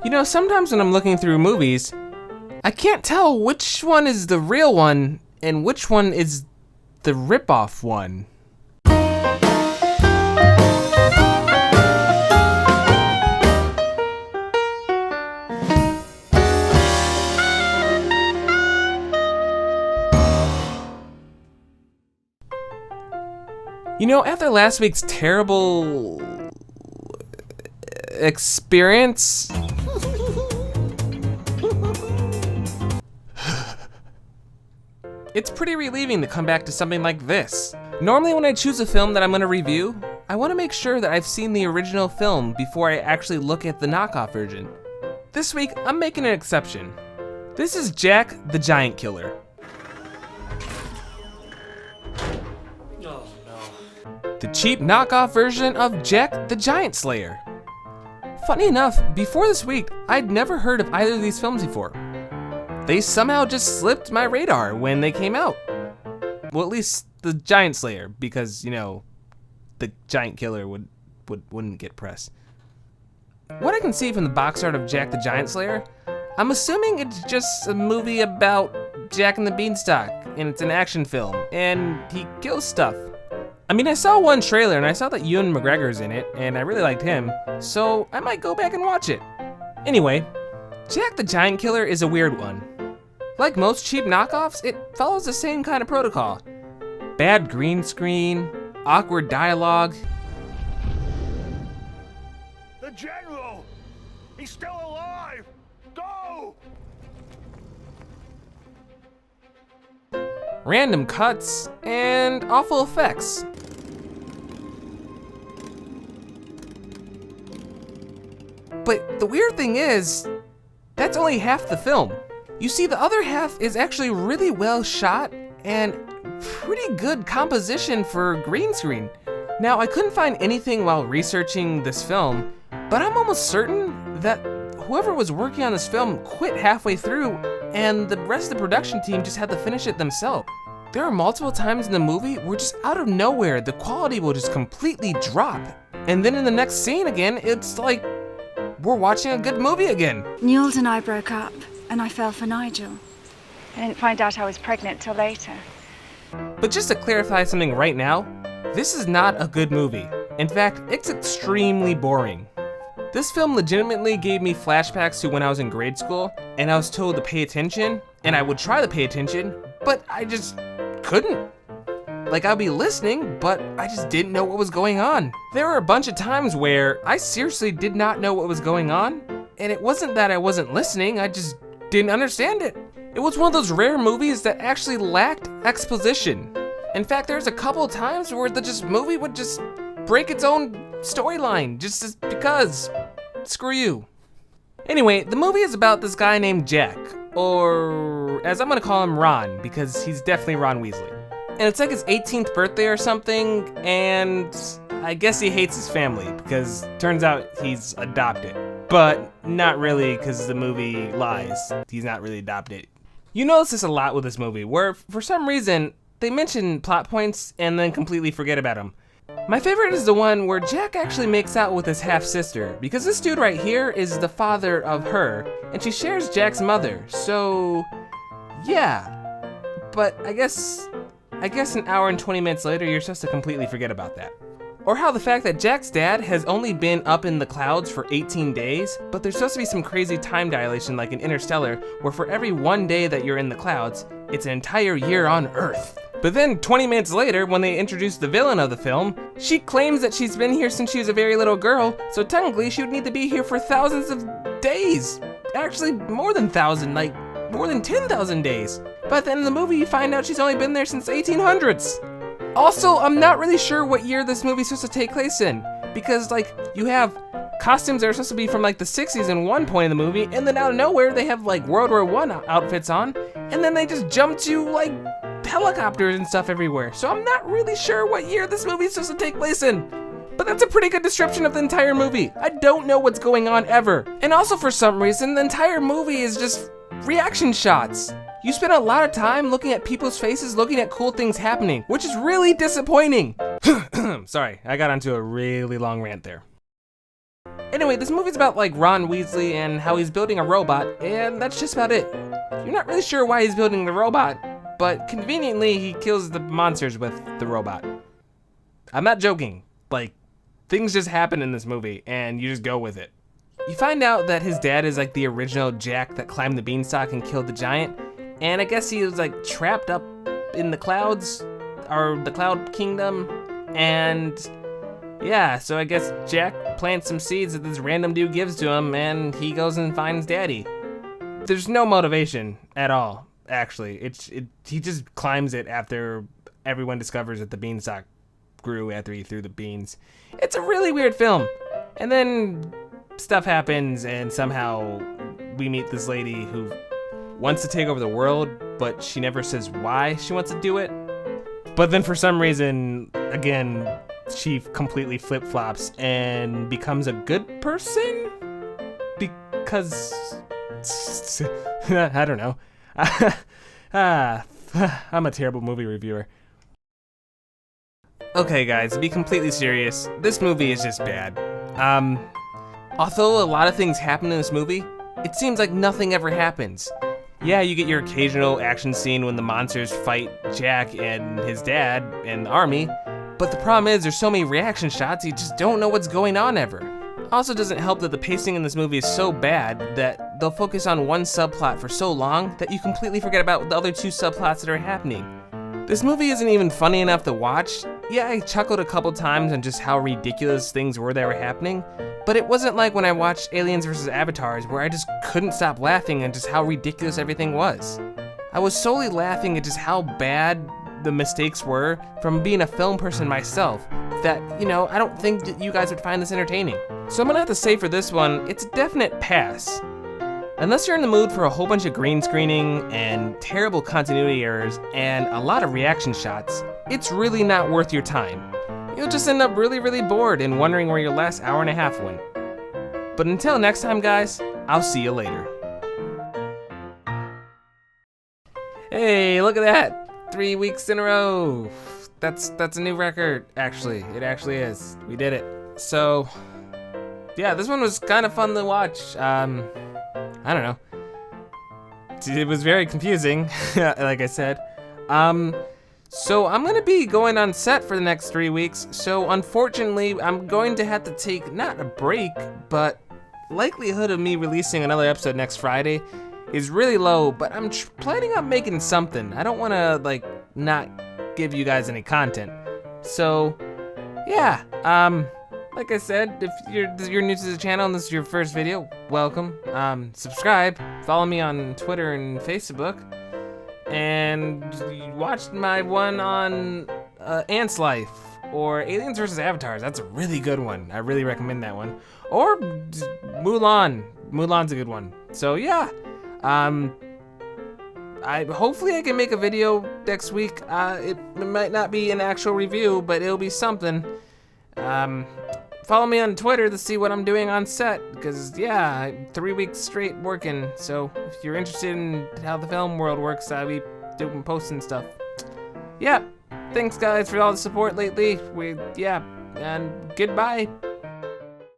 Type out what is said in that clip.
You know, sometimes when I'm looking through movies, I can't tell which one is the real one and which one is the rip-off one. You know, after last week's terrible experience, it's pretty relieving to come back to something like this. Normally when I choose a film that I'm going to review, I want to make sure that I've seen the original film before I actually look at the knockoff version. This week, I'm making an exception. This is Jack the Giant Killer. The cheap knockoff version of Jack the Giant Slayer. Funny enough, before this week, I'd never heard of either of these films before. They somehow just slipped my radar when they came out. Well, at least the Giant Slayer, because, you know, the Giant Killer wouldn't get press. What I can see from the box art of Jack the Giant Slayer, I'm assuming it's just a movie about Jack and the Beanstalk, and it's an action film, and he kills stuff. I mean, I saw one trailer and I saw that Ewan McGregor's in it, and I really liked him, so I might go back and watch it. Anyway, Jack the Giant Killer is a weird one. Like most cheap knockoffs, it follows the same kind of protocol. Bad green screen, awkward dialogue. The General! He's still alive! Go! Random cuts, and awful effects. But the weird thing is, that's only half the film. You see, the other half is actually really well shot and pretty good composition for green screen. Now, I couldn't find anything while researching this film, but I'm almost certain that whoever was working on this film quit halfway through and the rest of the production team just had to finish it themselves. There are multiple times in the movie where just out of nowhere, the quality will just completely drop. And then in the next scene again, it's like we're watching a good movie again. Newell and I broke up, and I fell for Nigel. I didn't find out I was pregnant till later. But just to clarify something right now, this is not a good movie. In fact, it's extremely boring. This film legitimately gave me flashbacks to when I was in grade school, and I was told to pay attention, and I would try to pay attention, but I just couldn't. Like, I'd be listening, but I just didn't know what was going on. There were a bunch of times where I seriously did not know what was going on, and it wasn't that I wasn't listening, I just didn't understand it. It was one of those rare movies that actually lacked exposition. In fact, there's a couple of times where the movie would just break its own storyline, just because. Screw you. Anyway, the movie is about this guy named Jack, or as I'm gonna call him, Ron, because he's definitely Ron Weasley. And it's like his 18th birthday or something, and I guess he hates his family, because turns out he's adopted. But not really, because the movie lies. He's not really adopted. You notice this a lot with this movie, where for some reason, they mention plot points and then completely forget about them. My favorite is the one where Jack actually makes out with his half-sister, because this dude right here is the father of her, and she shares Jack's mother, so yeah. But I guess an hour and 20 minutes later, you're supposed to completely forget about that. Or how the fact that Jack's dad has only been up in the clouds for 18 days, but there's supposed to be some crazy time dilation like in Interstellar, where for every one day that you're in the clouds, it's an entire year on Earth. But then 20 minutes later, when they introduce the villain of the film, she claims that she's been here since she was a very little girl, so technically she would need to be here for thousands of days. Actually, more than 1,000, like more than 10,000 days. But at the end of the movie, you find out she's only been there since 1800s. Also, I'm not really sure what year this movie's supposed to take place in, because like you have costumes that are supposed to be from like the 60s in one point in the movie, and then out of nowhere they have like World War I outfits on, and then they just jump to like helicopters and stuff everywhere. So I'm not really sure what year this movie's supposed to take place in. But that's a pretty good description of the entire movie. I don't know what's going on ever. And also for some reason, the entire movie is just reaction shots. You spend a lot of time looking at people's faces, looking at cool things happening, which is really disappointing. Sorry, I got onto a really long rant there. Anyway, this movie's about like Ron Weasley and how he's building a robot, and that's just about it. You're not really sure why he's building the robot, but conveniently he kills the monsters with the robot. I'm not joking. Like, things just happen in this movie, and you just go with it. You find out that his dad is like the original Jack that climbed the beanstalk and killed the giant, and I guess he was like trapped up in the clouds, or the Cloud Kingdom, and yeah, so I guess Jack plants some seeds that this random dude gives to him, and he goes and finds Daddy. There's no motivation at all, actually. He just climbs it after everyone discovers that the beanstalk grew after he threw the beans. It's a really weird film. And then stuff happens, and somehow we meet this lady who wants to take over the world, but she never says why she wants to do it. But then for some reason, again, she completely flip-flops and becomes a good person? Because... I don't know. I'm a terrible movie reviewer. Okay guys, to be completely serious, this movie is just bad. Although a lot of things happen in this movie, it seems like nothing ever happens. Yeah, you get your occasional action scene when the monsters fight Jack and his dad and the army, but the problem is there's so many reaction shots you just don't know what's going on ever. Also doesn't help that the pacing in this movie is so bad that they'll focus on one subplot for so long that you completely forget about the other two subplots that are happening. This movie isn't even funny enough to watch. Yeah, I chuckled a couple times on just how ridiculous things were that were happening, but it wasn't like when I watched Aliens vs. Avatars where I just couldn't stop laughing at just how ridiculous everything was. I was solely laughing at just how bad the mistakes were from being a film person myself that, I don't think that you guys would find this entertaining. So I'm gonna have to say for this one, it's a definite pass. Unless you're in the mood for a whole bunch of green screening and terrible continuity errors and a lot of reaction shots, it's really not worth your time. You'll just end up really, really bored and wondering where your last hour and a half went. But until next time, guys, I'll see you later. Hey, look at that! 3 weeks in a row. That's a new record, actually. It actually is. We did it. So, yeah, this one was kind of fun to watch. I don't know. It was very confusing, like I said. So I'm gonna be going on set for the next 3 weeks, so unfortunately I'm going to have to take, not a break, but likelihood of me releasing another episode next Friday is really low, but I'm planning on making something. I don't wanna, not give you guys any content. So, yeah, like I said, if you're new to the channel and this is your first video, welcome. Subscribe, follow me on Twitter and Facebook, and watch my one on Ant's Life or Aliens vs. Avatars. That's a really good one. I really recommend that one. Or Mulan. Mulan's a good one. So yeah, hopefully I can make a video next week. It might not be an actual review, but it'll be something. Follow me on Twitter to see what I'm doing on set, because yeah, 3 weeks straight working. So if you're interested in how the film world works, I'll be doing posting stuff. Yeah, thanks guys for all the support lately. And goodbye.